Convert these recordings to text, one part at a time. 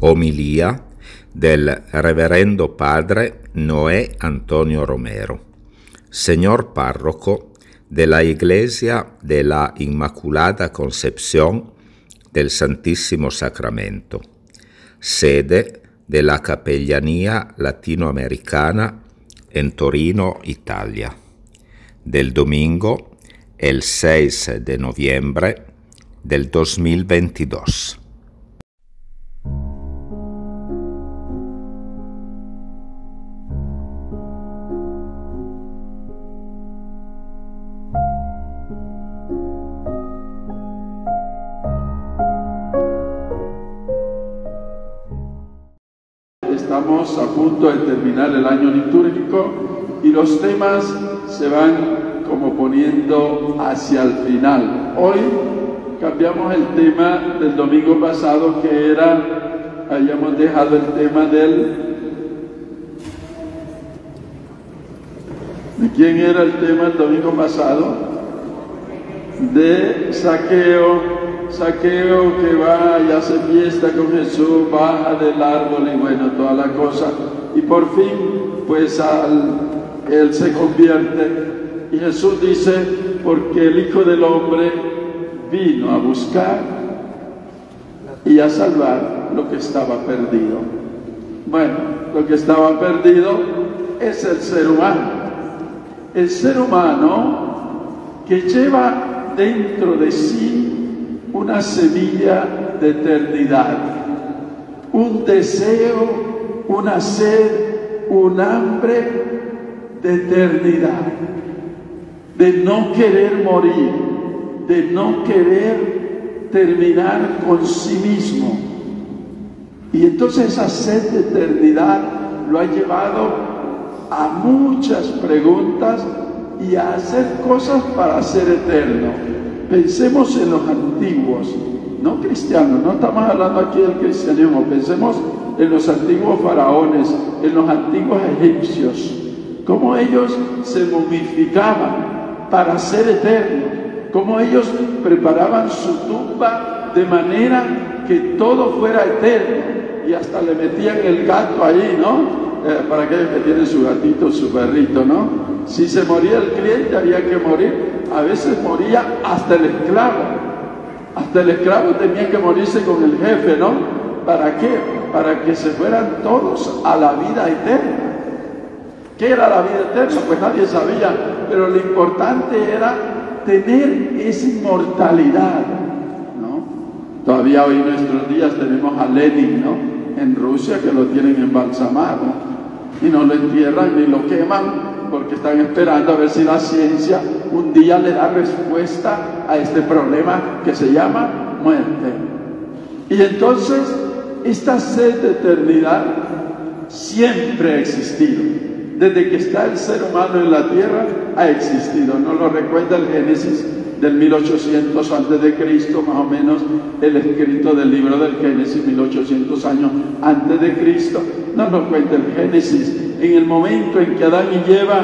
Homilia del Reverendo Padre Noé Antonio Romero, señor párroco de la Iglesia de la Inmaculada Concepción del Santísimo Sacramento, sede de la Capellanía Latinoamericana en Torino, Italia, del domingo el 6 de noviembre del 2022. Estamos a punto de terminar el año litúrgico y los temas se van como poniendo hacia el final. Hoy cambiamos el tema del domingo pasado, que era, habíamos dejado el tema ¿de quién era el tema el domingo pasado? De Zaqueo que va y hace fiesta con Jesús, baja del árbol y bueno, toda la cosa. Y por fin, pues él se convierte. Y Jesús dice, porque el Hijo del Hombre vino a buscar y a salvar lo que estaba perdido. Bueno, lo que estaba perdido es el ser humano. El ser humano que lleva dentro de sí una semilla de eternidad, un deseo, una sed, un hambre de eternidad, de no querer morir, de no querer terminar con sí mismo. Y entonces esa sed de eternidad lo ha llevado a muchas preguntas y a hacer cosas para ser eterno. Pensemos en los antiguos, no cristianos, no estamos hablando aquí del cristianismo, pensemos en los antiguos faraones, en los antiguos egipcios, cómo ellos se momificaban para ser eternos, cómo ellos preparaban su tumba de manera que todo fuera eterno y hasta le metían el gato ahí, ¿no? Para aquellos que tienen su gatito, su perrito, ¿no? Si se moría el cliente había que morir. A veces moría hasta el esclavo. Hasta el esclavo tenía que morirse con el jefe, ¿no? ¿Para qué? Para que se fueran todos a la vida eterna. ¿Qué era la vida eterna? Pues nadie sabía, pero lo importante era tener esa inmortalidad, ¿no? Todavía hoy en nuestros días tenemos a Lenin, ¿no? En Rusia, que lo tienen embalsamado y no lo entierran ni lo queman, porque están esperando a ver si la ciencia un día le da respuesta a este problema que se llama muerte. Y entonces, esta sed de eternidad siempre ha existido. Desde que está el ser humano en la tierra, ha existido. ¿No lo recuerda el Génesis del 1800 antes de Cristo, más o menos el escrito del libro del Génesis, 1800 años antes de Cristo? Nos lo cuenta el Génesis. En el momento en que Adán y Eva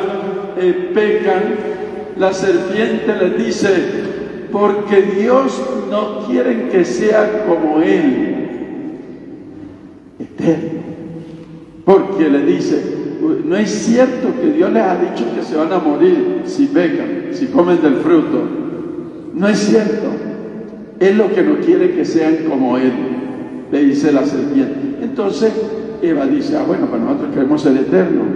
pecan, la serpiente les dice, porque Dios no quiere que sea como Él, eterno. Porque le dice, no es cierto que Dios les ha dicho que se van a morir si pecan, si comen del fruto. No es cierto. Él lo que no quiere que sean como Él, le dice la serpiente. Entonces Eva dice, bueno, pues nosotros queremos ser eternos.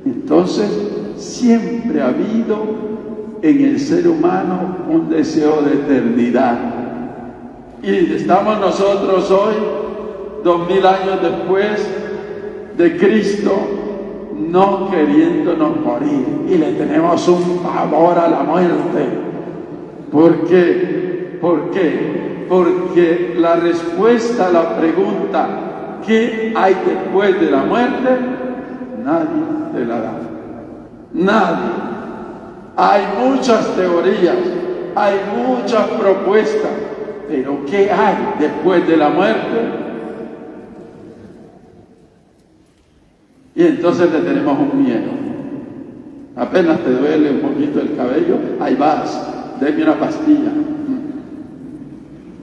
Entonces siempre ha habido en el ser humano un deseo de eternidad. Y estamos nosotros hoy, 2000 años después de Cristo, no queriéndonos morir. Y le tenemos un pavor a la muerte. ¿Por qué? ¿Por qué? Porque la respuesta a la pregunta ¿qué hay después de la muerte? Nadie te la da. Nadie. Hay muchas teorías, hay muchas propuestas, pero ¿qué hay después de la muerte? Y entonces le tenemos un miedo. Apenas te duele un poquito el cabello, ahí vas, denme una pastilla.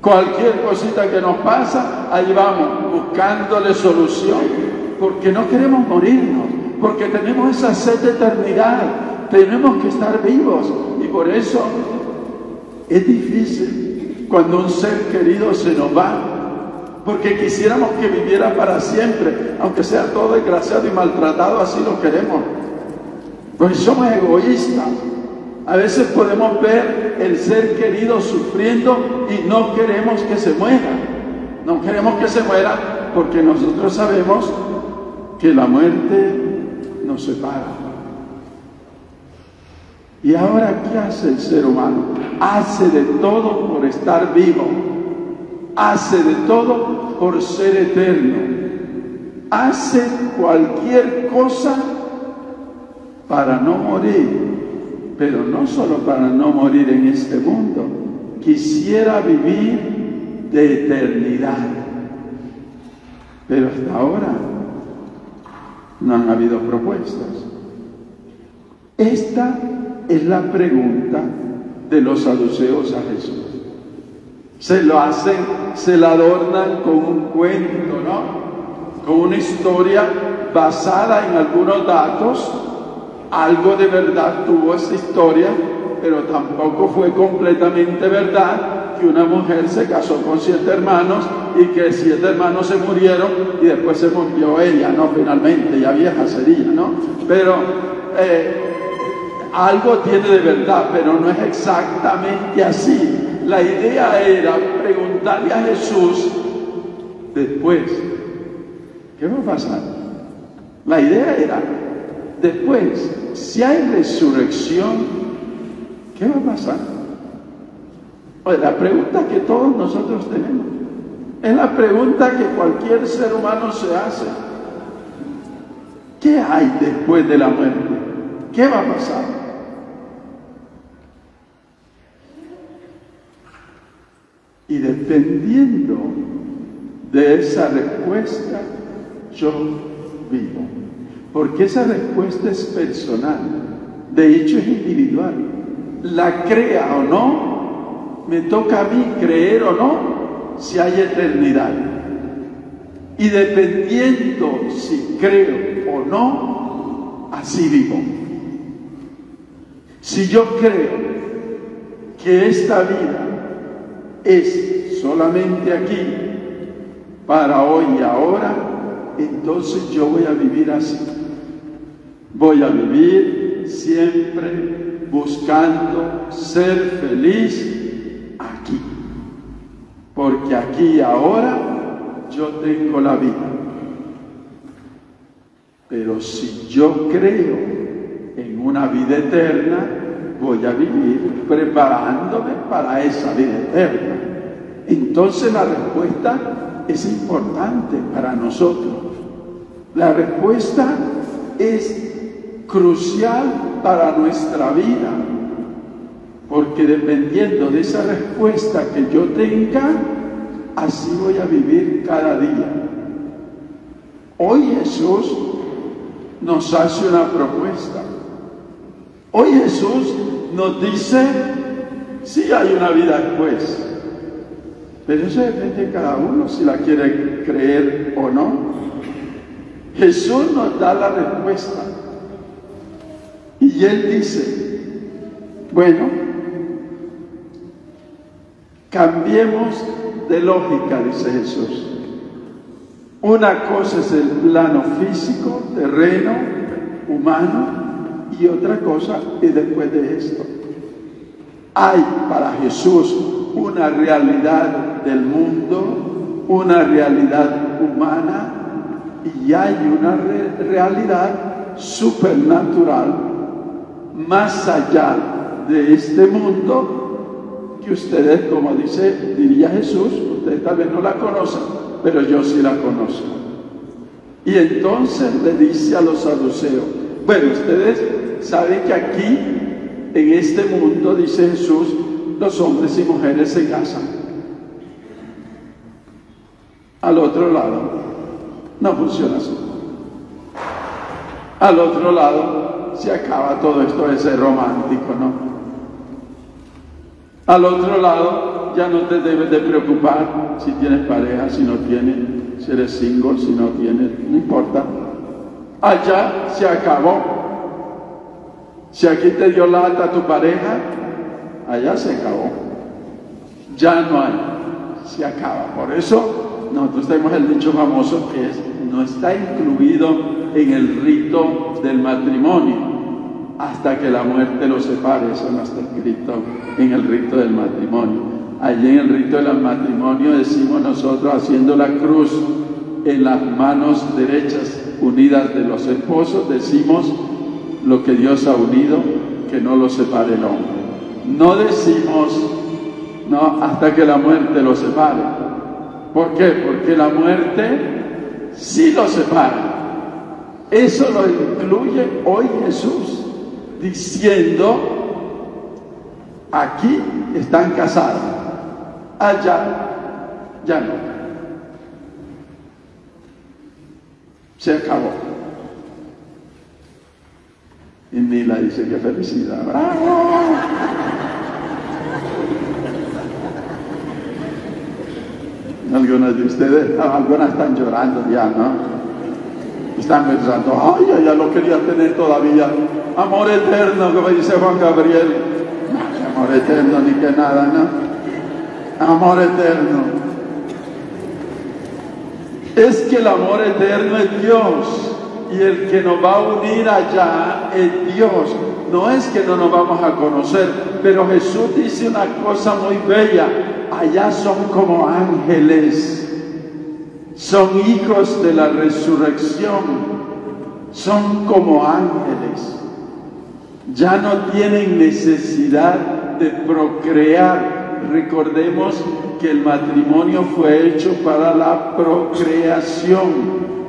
Cualquier cosita que nos pasa, ahí vamos, buscándole solución, porque no queremos morirnos, porque tenemos esa sed de eternidad, tenemos que estar vivos, y por eso es difícil cuando un ser querido se nos va, porque quisiéramos que viviera para siempre, aunque sea todo desgraciado y maltratado, así lo queremos, pues somos egoístas. A veces podemos ver el ser querido sufriendo y no queremos que se muera. No queremos que se muera porque nosotros sabemos que la muerte nos separa. ¿Y ahora qué hace el ser humano? Hace de todo por estar vivo. Hace de todo por ser eterno. Hace cualquier cosa para no morir. Pero no solo para no morir en este mundo, quisiera vivir de eternidad. Pero hasta ahora no han habido propuestas. Esta es la pregunta de los saduceos a Jesús. Se lo hacen, se la adornan con un cuento, ¿no? Con una historia basada en algunos datos. Algo de verdad tuvo esa historia, pero tampoco fue completamente verdad que una mujer se casó con 7 hermanos y que 7 hermanos se murieron y después se murió ella, ¿no? Finalmente, ya vieja sería, ¿no? Pero algo tiene de verdad, pero no es exactamente así. La idea era preguntarle a Jesús después, ¿qué va a pasar? La idea era, después, si hay resurrección, ¿qué va a pasar? Oye, la pregunta que todos nosotros tenemos es la pregunta que cualquier ser humano se hace. ¿Qué hay después de la muerte? ¿Qué va a pasar? Y dependiendo de esa respuesta, yo vivo. Porque esa respuesta es personal, de hecho es individual. La crea o no, me toca a mí creer o no, si hay eternidad. Y dependiendo si creo o no, así vivo. Si yo creo que esta vida es solamente aquí, para hoy y ahora, entonces yo voy a vivir así. Voy a vivir siempre buscando ser feliz aquí. Porque aquí y ahora yo tengo la vida. Pero si yo creo en una vida eterna, voy a vivir preparándome para esa vida eterna. Entonces la respuesta es importante para nosotros. La respuesta es crucial para nuestra vida, porque dependiendo de esa respuesta que yo tenga, así voy a vivir cada día. Hoy Jesús nos hace una propuesta. Hoy Jesús nos dice, sí hay una vida después, pero eso depende de cada uno si la quiere creer o no. Jesús nos da la respuesta y Él dice, bueno, cambiemos de lógica, dice Jesús. Una cosa es el plano físico, terreno, humano, y otra cosa es después de esto. Hay para Jesús una realidad del mundo, una realidad humana, y hay una realidad supernatural más allá de este mundo que ustedes, como diría Jesús, ustedes tal vez no la conocen, pero yo sí la conozco. Y entonces le dice a los saduceos, bueno, ustedes saben que aquí, en este mundo, dice Jesús, los hombres y mujeres se casan. Al otro lado, no funciona así. Al otro lado, se acaba todo esto de ser romántico, ¿no? Al otro lado, ya no te debes de preocupar si tienes pareja, si no tienes, si eres single, si no tienes, no importa. Allá se acabó. Si aquí te dio lata tu pareja, allá se acabó. Ya no hay, se acaba. Por eso nosotros tenemos el dicho famoso que no está incluido en el rito del matrimonio hasta que la muerte lo separe. Eso no está escrito en el rito del matrimonio. Allí en el rito del matrimonio decimos nosotros, haciendo la cruz en las manos derechas unidas de los esposos, decimos: lo que Dios ha unido, que no lo separe el hombre. No decimos no hasta que la muerte lo separe. ¿Por qué? Porque la muerte sí lo separa. Eso lo incluye hoy Jesús, diciendo: aquí están casados, allá ya no. Se acabó. Y Mila dice: qué felicidad. ¡Bravo! Algunas de ustedes, algunas están llorando ya, ¿no? Están pensando: ay, ya lo quería tener todavía. Amor eterno, como dice Juan Gabriel. No, amor eterno ni que nada, ¿no? Amor eterno. Es que el amor eterno es Dios, y el que nos va a unir allá es Dios. No es que no nos vamos a conocer, pero Jesús dice una cosa muy bella: allá son como ángeles, son hijos de la resurrección, son como ángeles. Ya no tienen necesidad de procrear. Recordemos que el matrimonio fue hecho para la procreación,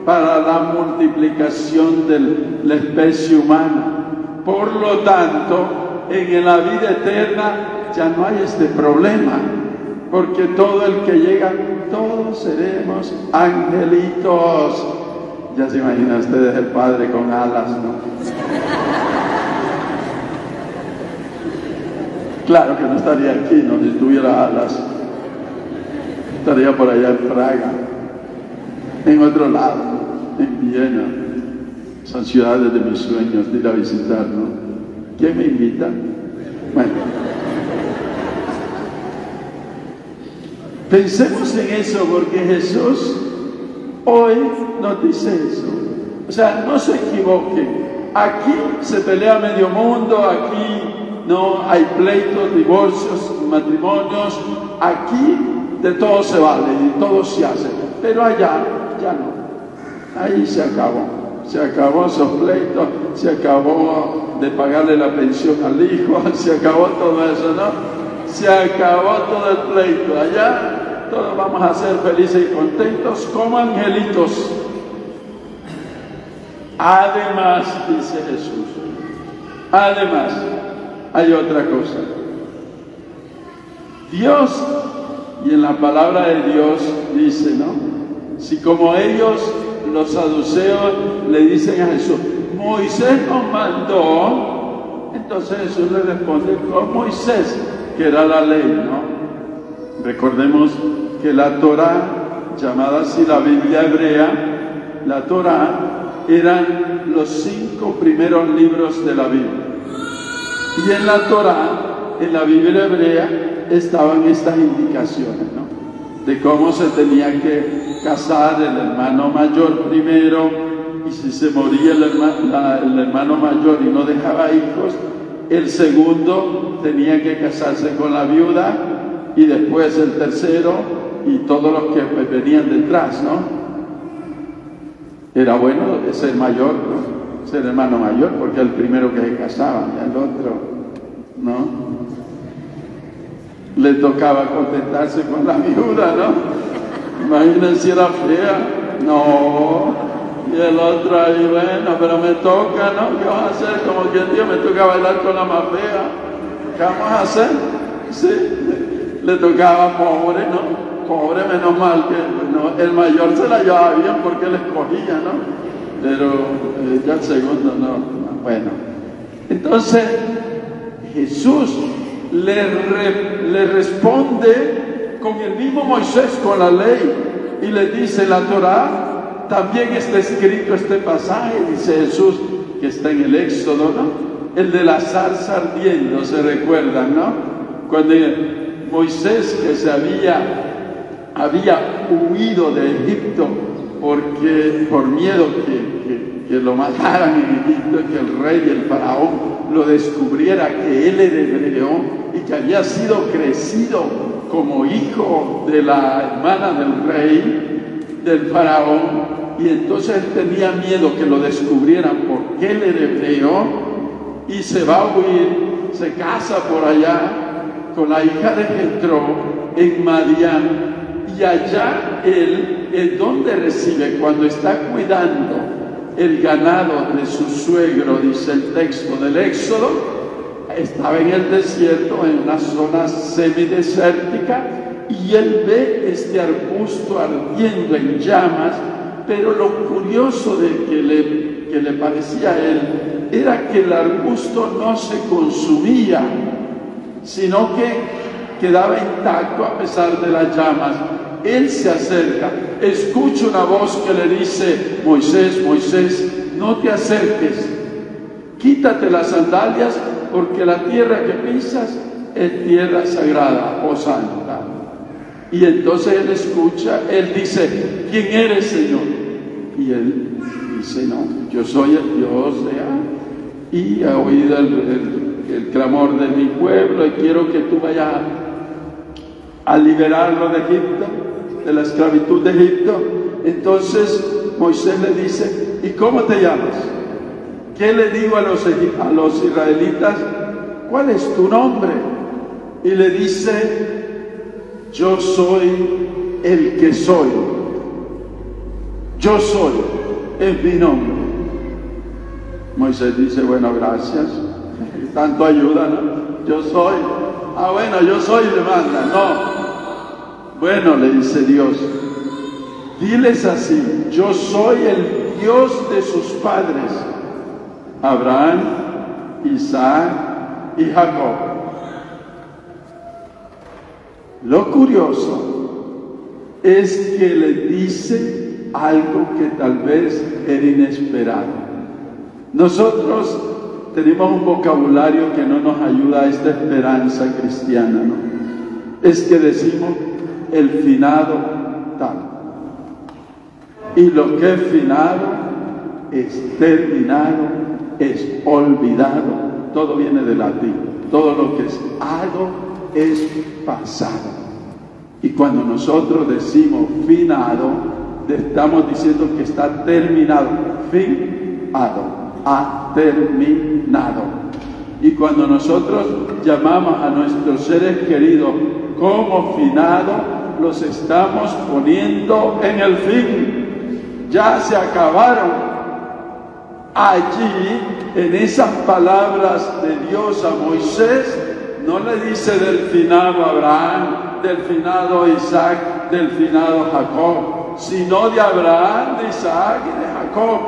para la multiplicación de la especie humana. Por lo tanto, en la vida eterna ya no hay este problema, porque todo el que llega, todos seremos angelitos. Ya se imaginan ustedes el Padre con alas, ¿no? Claro que no estaría aquí, no, si tuviera alas. Estaría por allá en Praga, en otro lado, en Viena. Son ciudades de mis sueños de ir a visitar, ¿no? ¿Quién me invita? Bueno. Pensemos en eso, porque Jesús hoy nos dice eso. O sea, no se equivoquen. Aquí se pelea medio mundo, aquí no hay pleitos, divorcios, matrimonios. Aquí de todo se vale y todo se hace. Pero allá ya no. Ahí se acabó. Se acabó esos pleitos, se acabó de pagarle la pensión al hijo, se acabó todo eso, ¿no? Se acabó todo el pleito. Allá todos vamos a ser felices y contentos como angelitos. Además, dice Jesús, además, hay otra cosa. Dios, y en la palabra de Dios dice, ¿no? Si como ellos, los saduceos, le dicen a Jesús: Moisés nos mandó, entonces Jesús le responde con Moisés, que era la ley, ¿no? Recordemos que la Torá, llamada así la Biblia hebrea, la Torá eran los 5 primeros libros de la Biblia. Y en la Torá, en la Biblia hebrea, estaban estas indicaciones, ¿no? De cómo se tenía que casar el hermano mayor primero, y si se moría el hermano mayor y no dejaba hijos, el segundo tenía que casarse con la viuda, y después el tercero, y todos los que venían detrás, ¿no? Era bueno ser mayor, ¿no? Ser hermano mayor, porque el primero que se casaba, y el otro, ¿no? Le tocaba contentarse con la viuda, ¿no? Imagínense si era fea. No. Y el otro ahí, bueno, pero me toca, ¿no? ¿Qué vamos a hacer? Como que Dios me toca bailar con la más fea. ¿Qué vamos a hacer? Sí. Le tocaba pobre, ¿no? Pobre, menos mal que no, el mayor se la llevaba bien porque él escogía, ¿no? Pero ya el segundo no. Bueno. Entonces, Jesús le responde con el mismo Moisés, con la ley, y le dice: la Torá también está escrito este pasaje, dice Jesús, que está en el Éxodo, ¿no? El de la zarza ardiendo, se recuerdan, ¿no? Cuando Moisés, que se había huido de Egipto por miedo que lo mataran en Egipto, que el rey y el faraón lo descubriera, que él era hebreo y que había sido crecido como hijo de la hermana del rey, del faraón, y entonces él tenía miedo que lo descubrieran porque él era hebreo, y se va a huir, se casa por allá con la hija de Jetro en Madián, y allá él es donde recibe, cuando está cuidando el ganado de su suegro, dice el texto del Éxodo, estaba en el desierto, en una zona semidesértica, y él ve este arbusto ardiendo en llamas, pero lo curioso de que le parecía a él era que el arbusto no se consumía, sino que quedaba intacto a pesar de las llamas. Él se acerca, escucha una voz que le dice: Moisés, Moisés, no te acerques, quítate las sandalias, porque la tierra que pisas es tierra sagrada o santa. Y entonces él escucha, él dice: ¿quién eres, Señor? Y él dice: no, yo soy el Dios de Á, y he oído el clamor de mi pueblo, y quiero que tú vayas a liberarlo de Egipto, de la esclavitud de Egipto. Entonces Moisés le dice: ¿y cómo te llamas? ¿Qué le digo a los israelitas? ¿Cuál es tu nombre? Y le dice: yo soy el que soy. Yo soy, es mi nombre. Moisés dice: bueno, gracias, tanto ayuda, ¿no? Yo soy. Ah, bueno, yo soy, le manda. No. Bueno, le dice Dios, diles así: yo soy el Dios de sus padres, Abraham, Isaac y Jacob. Lo curioso es que le dice algo que tal vez era inesperado. Nosotros tenemos un vocabulario que no nos ayuda a esta esperanza cristiana, ¿no? Es que decimos: el finado tal. Y lo que es finado es terminado, es olvidado. Todo viene del latín. Todo lo que es hado es pasado. Y cuando nosotros decimos finado, estamos diciendo que está terminado. Finado, ha terminado. Y cuando nosotros llamamos a nuestros seres queridos como finado, los estamos poniendo en el fin. Ya se acabaron. Allí, en esas palabras de Dios a Moisés, no le dice del finado Abraham, del finado Isaac, del finado Jacob, sino de Abraham, de Isaac y de Jacob.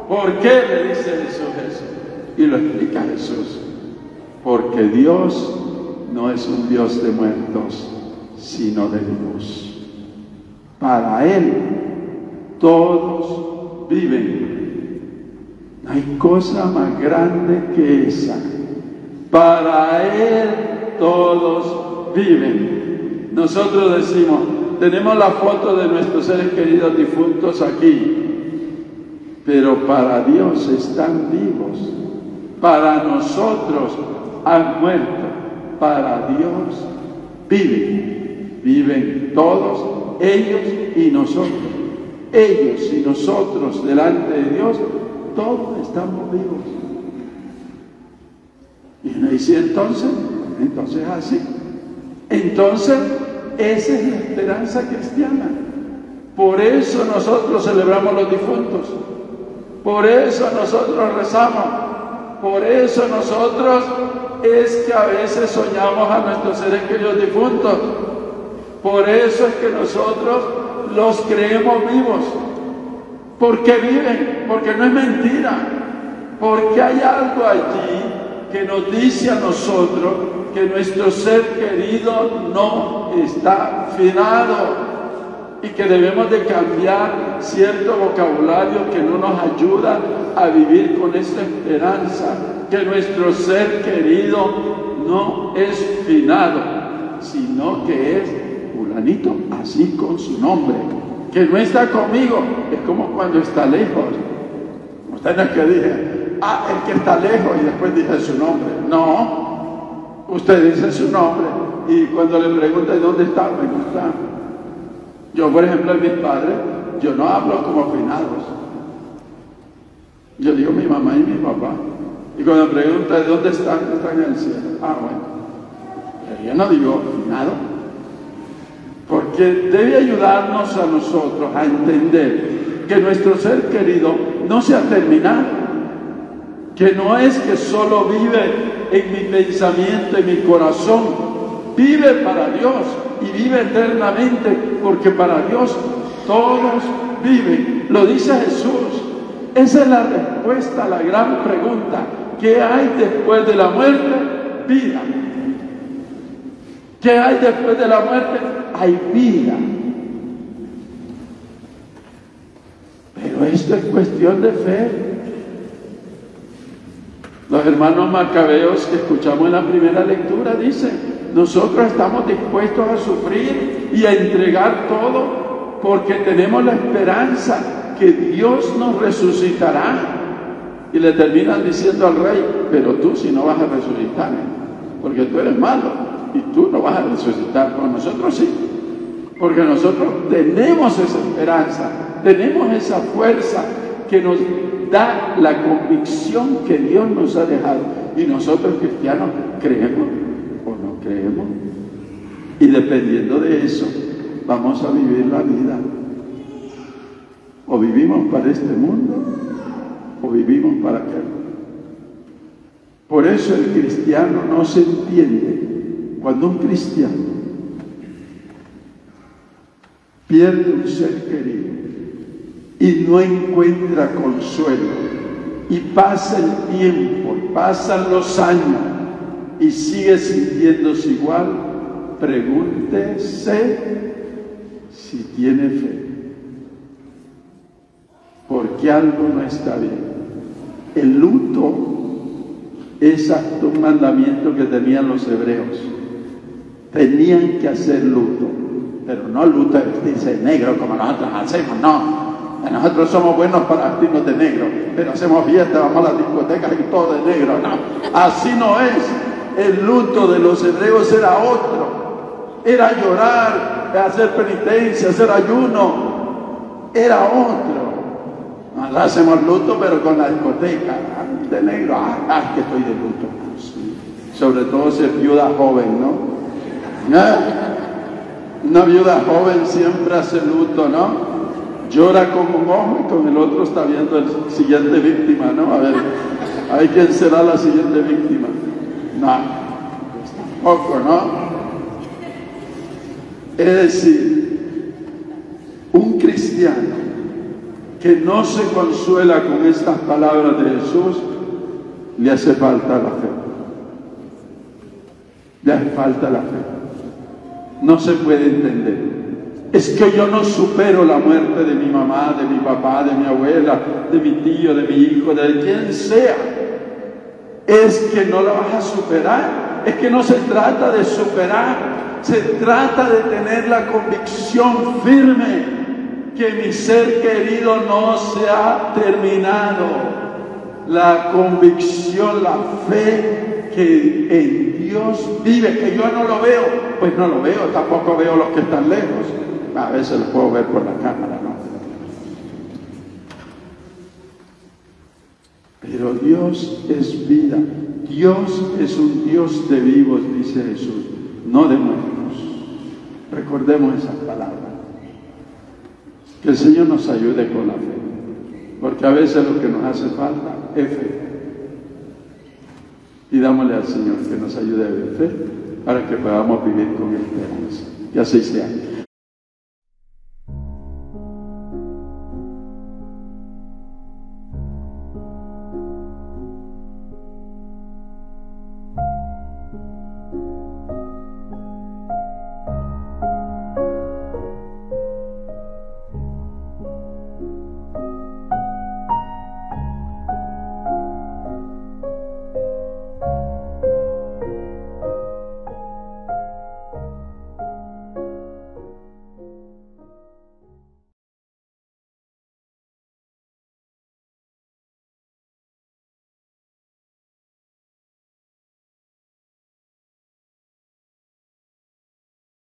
¿Por qué le dice Jesús? Y lo explica Jesús: porque Dios no es un Dios de muertos, sino de vivos. Para Él todos viven. No hay cosa más grande que esa. Para Él todos viven. Nosotros decimos: tenemos la foto de nuestros seres queridos difuntos aquí, pero para Dios están vivos. Para nosotros han muerto. Para Dios viven. Viven todos, ellos y nosotros. Ellos y nosotros delante de Dios, todos estamos vivos. Y uno dice: entonces así. Entonces, esa es la esperanza cristiana. Por eso nosotros celebramos los difuntos. Por eso nosotros rezamos. Por eso nosotros es que a veces soñamos a nuestros seres queridos difuntos. Por eso es que nosotros los creemos vivos. Porque viven, porque no es mentira. Porque hay algo allí que nos dice a nosotros que nuestro ser querido no está finado y que debemos de cambiar cierto vocabulario que no nos ayuda a vivir con esta esperanza, que nuestro ser querido no es finado, sino que es fulanito, así con su nombre, que no está conmigo. Es como cuando está lejos. Ustedes que dije, el que está lejos, y después dije su nombre. No, usted dice su nombre y cuando le preguntan dónde está, no está. Yo, por ejemplo, a mis padres, yo no hablo como finados. Yo digo mi mamá y mi papá. Y cuando me preguntan dónde están en el cielo. Bueno. Pero yo no digo finado. Porque debe ayudarnos a nosotros a entender que nuestro ser querido no se ha terminado. Que no es que solo vive en mi pensamiento, en mi corazón. Vive para Dios y vive eternamente, porque para Dios todos viven. Lo dice Jesús. Esa es la respuesta a la gran pregunta. ¿Qué hay después de la muerte? Vida. ¿Qué hay después de la muerte? Hay vida. Pero esto es cuestión de fe. Los hermanos macabeos que escuchamos en la primera lectura dicen: nosotros estamos dispuestos a sufrir y a entregar todo porque tenemos la esperanza que Dios nos resucitará. Y le terminan diciendo al rey: pero tú si no vas a resucitar, porque tú eres malo y tú no vas a resucitar. Con nosotros sí, porque nosotros tenemos esa esperanza, tenemos esa fuerza que nos da la convicción que Dios nos ha dejado. Y nosotros cristianos creemos o no creemos, y dependiendo de eso vamos a vivir la vida. O vivimos para este mundo o vivimos para aquel. Por eso el cristiano no se entiende cuando un cristiano pierde un ser querido y no encuentra consuelo, y pasa el tiempo, pasan los años y sigue sintiéndose igual. Pregúntese si tiene fe, porque algo no está bien. El luto es un mandamiento que tenían los hebreos. Tenían que hacer luto, pero no luto de vestirse de negro como nosotros hacemos, no. Nosotros somos buenos para vestirnos de negro, pero hacemos fiesta, vamos a las discotecas y todo de negro, no. Así no es. El luto de los hebreos era otro. Era llorar, hacer penitencia, hacer ayuno. Era otro. Ahora hacemos luto, pero con la discoteca, de negro, que estoy de luto. Sí. Sobre todo si es viuda joven, ¿no? Una viuda joven siempre hace luto, ¿no? Llora con un ojo y con el otro está viendo el siguiente víctima, ¿no? A ver, ¿quién será la siguiente víctima? No, pues tampoco, ¿no? Es decir, un cristiano que no se consuela con estas palabras de Jesús, le hace falta la fe. Le hace falta la fe. No se puede entender. Es que yo no supero la muerte de mi mamá, de mi papá, de mi abuela, de mi tío, de mi hijo, de quien sea. Es que no la vas a superar. Es que no se trata de superar. Se trata de tener la convicción firme que mi ser querido no se ha terminado. La convicción, la fe que en Dios vive, que yo no lo veo, pues no lo veo, tampoco veo los que están lejos. A veces los puedo ver por la cámara, ¿no? Pero Dios es vida. Dios es un Dios de vivos, dice Jesús, no de muertos. Recordemos esas palabras. Que el Señor nos ayude con la fe, porque a veces lo que nos hace falta es fe. Y dámosle al Señor que nos ayude a ver fe para que podamos vivir con esperanza. Que así sea.